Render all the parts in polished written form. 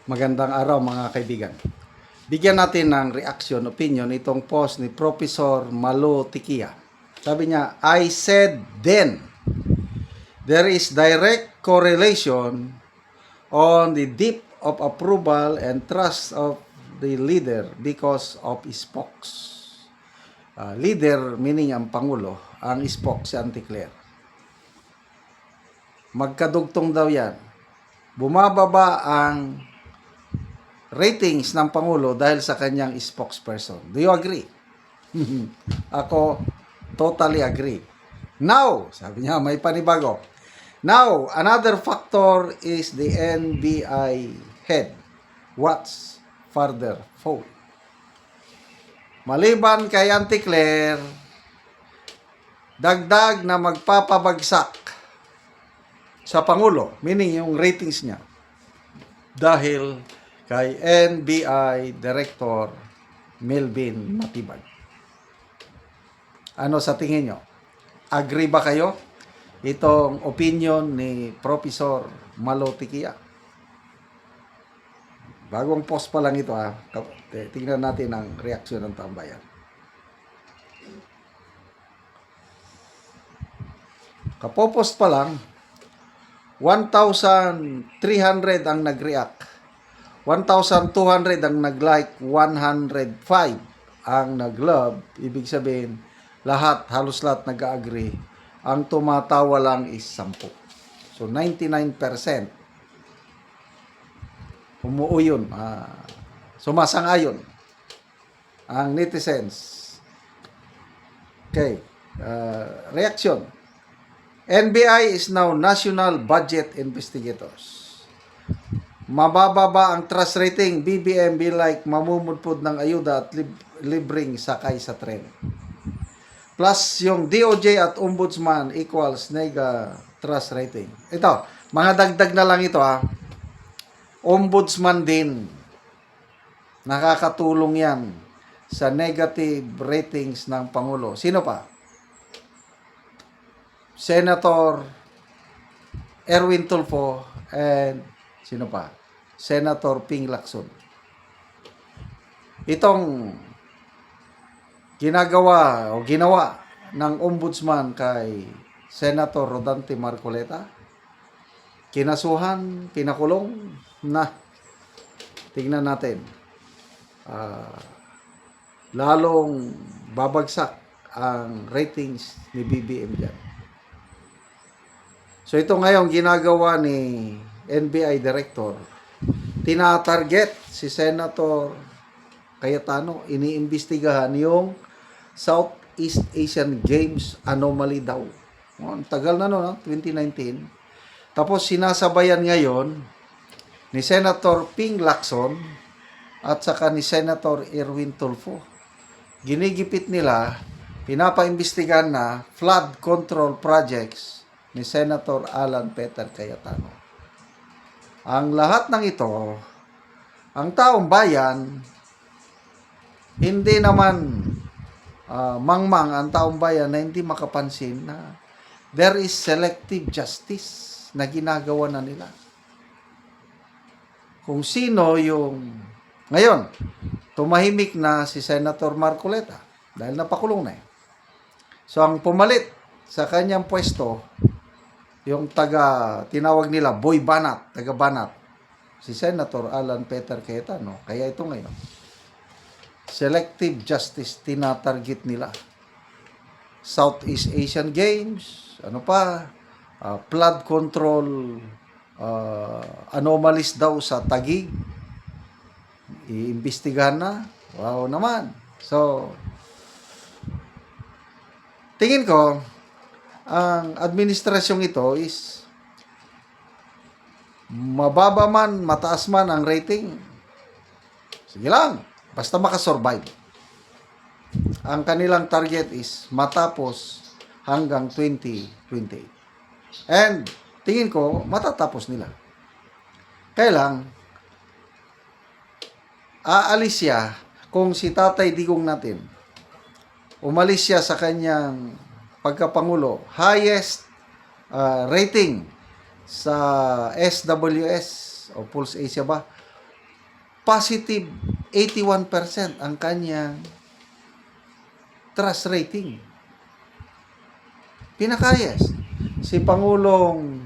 Magandang araw mga kaibigan. Bigyan natin ng reaction, opinion itong post ni Professor Malo Tikia. Sabi niya, I said then, there is direct correlation on the depth of approval and trust of the leader because of spokes. Leader meaning ang Pangulo, ang spoke si Auntie Claire. Magkadugtong daw yan. Bumababa ang ratings ng Pangulo dahil sa kanyang spokesperson. Do you agree? Ako, totally agree. Now, sabi niya, may panibago. Now, another factor is the NBI head. What's further fall? Maliban kay Auntie Claire, dagdag na magpapabagsak sa Pangulo, meaning yung ratings niya, dahil kay NBI Director Melvin Matibag. Ano sa tingin nyo? Agree ba kayo? Itong opinion ni Professor Malo Tikia. Bagong post pa lang ito ha. Tingnan natin ang reaksyon ng taong bayan. Kapopost pa lang, 1,300 ang nag-react. 1,200 ang nag-like, 105 ang nag-love. Ibig sabihin, halos lahat nag-agree. Ang tumatawa lang is 10. So, 99% umuuyon. Sumasang-ayon ang netizens. Okay. Reaction. NBI is now National Budget Investigators. Mabababa ang trust rating, BBM be like mamumudpod ng ayuda at libreng sakay sa tren. Plus yung DOJ at Ombudsman equals nega trust rating. Ito, mga dagdag na lang ito ha. Ombudsman din. Nakakatulong yan sa negative ratings ng Pangulo. Sino pa? Senator Erwin Tulfo and sino pa? Senator Ping Lacson. Itong ginawa ng ombudsman kay Senator Rodante Marcoleta, kinasuhan, pinakulong na. Tingnan natin. Lalong babagsak ang ratings ni BBM dyan. So ito ngayon ginagawa ni NBI Director, tinatarget si Senator Cayetano, iniimbestigahan yung Southeast Asian Games anomaly daw. Ang tagal na no, 2019. Tapos sinasabayan ngayon ni Senator Ping Lacson at saka ni Senator Erwin Tulfo. Ginigipit nila, pinapaimbestigahan na flood control projects ni Senator Alan Peter Cayetano. Ang lahat ng ito, ang taong bayan, hindi naman mangmang ang taong bayan na hindi makapansin na there is selective justice na ginagawa na nila. Kung sino yung... Ngayon, tumahimik na si Senator Marcoleta dahil napakulong na eh. So, ang pumalit sa kanyang pwesto, yung tinawag nila, Boy Banat, taga Banat, si Senator Alan Peter Cayetano. Kaya ito ngayon, selective justice, tinatarget nila. Southeast Asian Games, ano pa, flood control, anomalies daw sa Taguig, iimbestigahan na. Wow naman. So, tingin ko, ang administrasyong ito is mababa man, mataas man ang rating. Sige lang, basta makasurvive. Ang kanilang target is matapos hanggang 2028. And tingin ko, matatapos nila. Kaya lang, aalis siya kung si Tatay Digong natin, umalis siya sa kanyang pagkapangulo, highest rating sa SWS o Pulse Asia ba, positive 81% ang kanyang trust rating. Pinakayas. Si Pangulong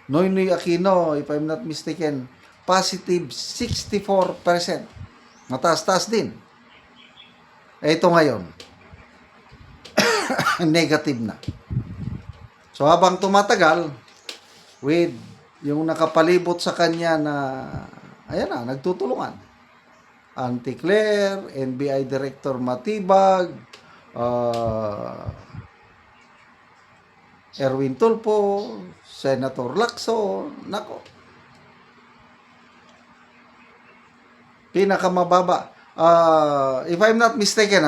Noynoy Aquino, if I'm not mistaken, positive 64%. Mataas-taas din. Ito ngayon, negative na. So habang tumatagal, with yung nakapalibot sa kanya na, ayan na, nagtutulungan. Auntie Claire, NBI Director Matibag, Erwin Tulfo, Senator Lacson, nako. Pinakamababa. If I'm not mistaken,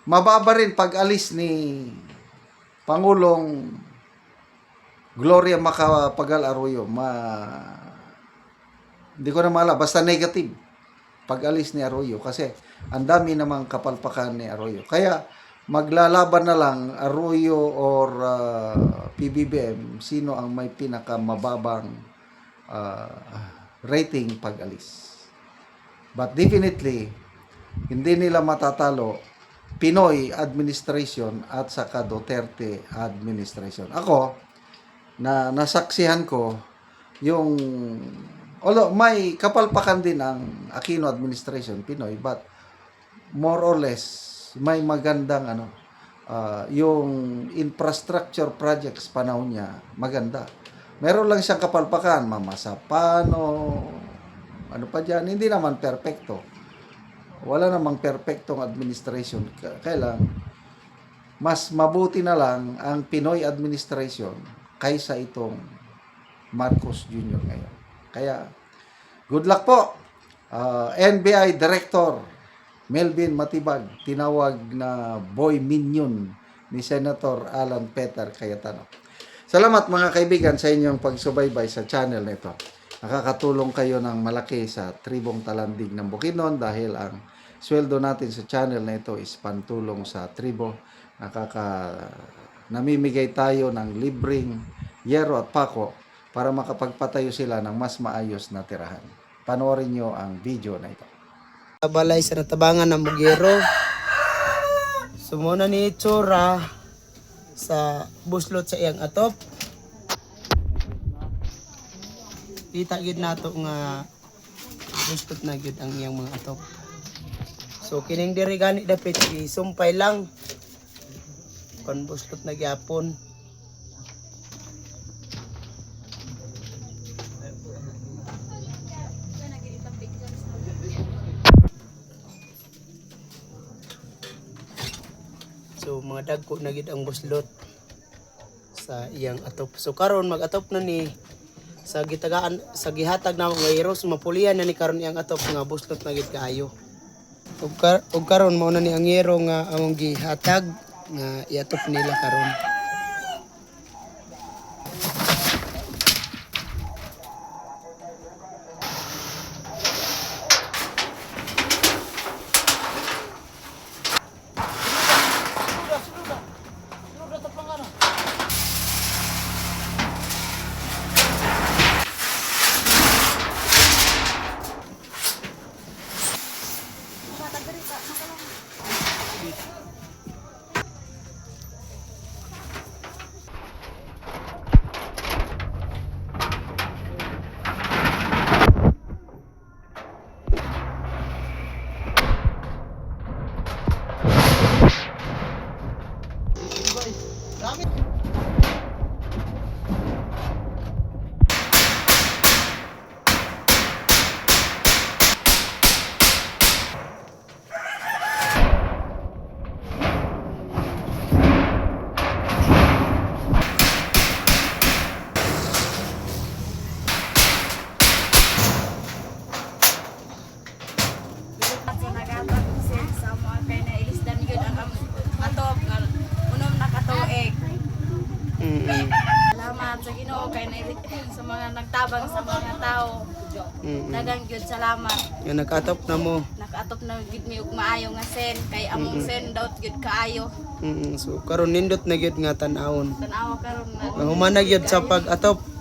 mababa rin pag alis ni Pangulong Gloria Macapagal Arroyo. Hindi ko na maalala, basta negative pag alis ni Arroyo kasi ang dami namang kapalpakan ni Arroyo. Kaya maglalaban na lang Arroyo or PBBM, sino ang may pinakamababang rating pag alis. But definitely, hindi nila matatalo Pinoy administration at saka Duterte administration. Ako, na nasaksihan ko yung, although may kapalpakan din ang Aquino administration, Pinoy, but more or less, may magandang yung infrastructure projects panahon niya, maganda. Meron lang siyang kapalpakan, Mamasapano, ano pa dyan, hindi naman perfecto. Wala namang perfectong administration. Kailan, mas mabuti na lang ang Pinoy administration kaysa itong Marcos Jr. ngayon. Kaya, good luck po. NBI Director Melvin Matibag, tinawag na boy minion ni Senator Alan Peter Cayetano. Salamat mga kaibigan sa inyong pagsubaybay sa channel nito. Nakakatulong kayo ng malaki sa tribong Talandig ng Bukidnon dahil ang sweldo natin sa channel na ito is pantulong sa tribo. Namimigay tayo ng libreng yero at pako para makapagpatayo sila ng mas maayos na tirahan. Panoorin nyo ang video na ito. Balay sa natabangan ng Bugero. Sumuna ni Tsura sa buslot sa iyang atop. Kita gid nato nga buslot na gid ang iyang mga atop. So kining diri gani dapat isumpay lang kon buslot na gyapon. So mga dagko na gid ang buslot sa iyang atop. So karon mag-atop na ni sa gitagaan sa gihatag na mga heroes mapulian na ni karon iyang atop nga buslot na gid kaayo. Ug karon mao na ni ang hero nga among gihatag nga iatop nila karon. Salamat sa Ginoo kay sa mga nagtabang sa mga tao. Dagang gyud salamat. Nga nag-atop na mo. Nakaatop na gyud mi og maayo nga sen kay among sen daw gyud kaayo. So karon nindot na gyud nga tan-awon. Tan-awa karon na. Humana gyud sa pag-atop.